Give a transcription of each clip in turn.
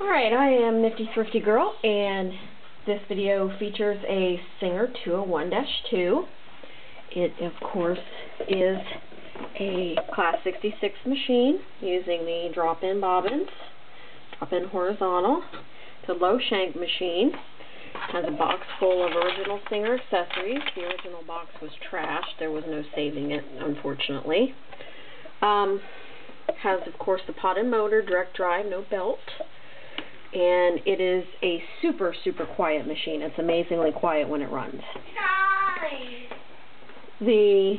Alright, I am Nifty Thrifty Girl, and this video features a Singer 201-2. It, of course, is a Class 66 machine using the drop-in bobbins, drop-in horizontal. It's a low shank machine. It has a box full of original Singer accessories. The original box was trashed. There was no saving it, unfortunately. Has, of course, the potted motor, direct drive, no belt. And it is a super, super quiet machine. It's amazingly quiet when it runs. The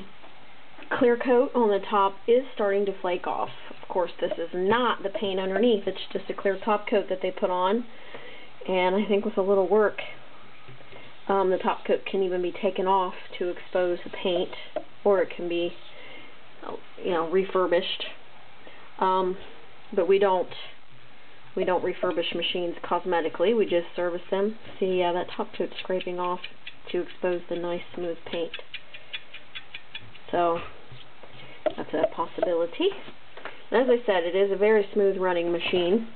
clear coat on the top is starting to flake off. Of course, this is not the paint underneath. It's just a clear top coat that they put on. And I think with a little work, the top coat can even be taken off to expose the paint, or it can be, refurbished. But we don't refurbish machines cosmetically. We just service them. See, that top coat's scraping off to expose the nice smooth paint. So that's a possibility. As I said, it is a very smooth running machine.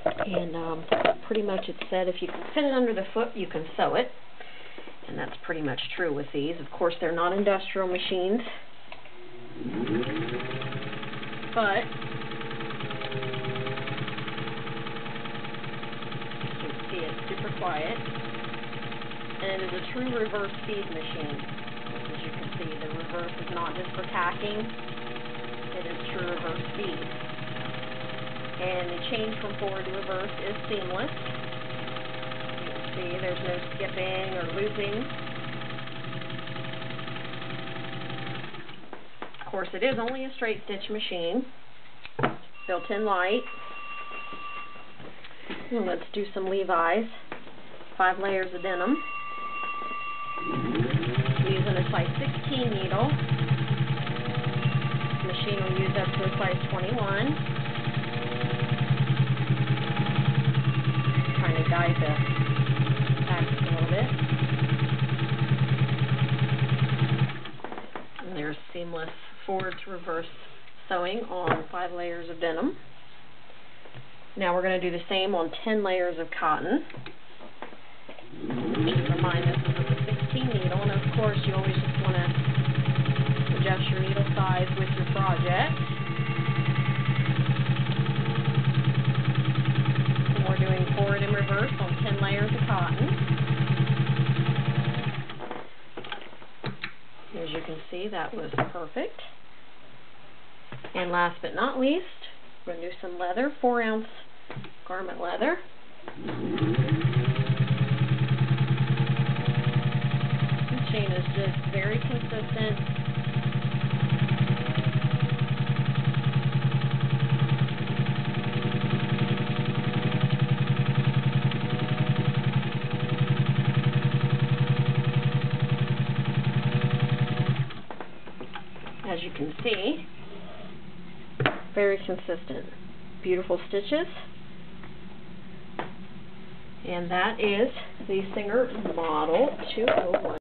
And pretty much it said if you can fit it under the foot, you can sew it. And that's pretty much true with these. Of course, they're not industrial machines. But it's super quiet, and it is a true reverse speed machine. As you can see, the reverse is not just for tacking, it is true reverse speed. And the change from forward to reverse is seamless. You can see there's no skipping or looping. Of course, it is only a straight stitch machine. Built-in light. And let's do some Levi's. 5 layers of denim. I'm using a size 16 needle. This machine will use up to a size 21. Trying to guide the axis a little bit. And there's seamless forward to reverse sewing on 5 layers of denim. Now we're going to do the same on 10 layers of cotton. Just a reminder, this is with a 16 needle, and of course you always just want to adjust your needle size with your project. And we're doing forward and reverse on 10 layers of cotton. As you can see, that was perfect. And last but not least, we're going to do some leather, 4-ounce garment leather. The machine is just very consistent. As you can see, very consistent. Beautiful stitches. And that is the Singer Model 201.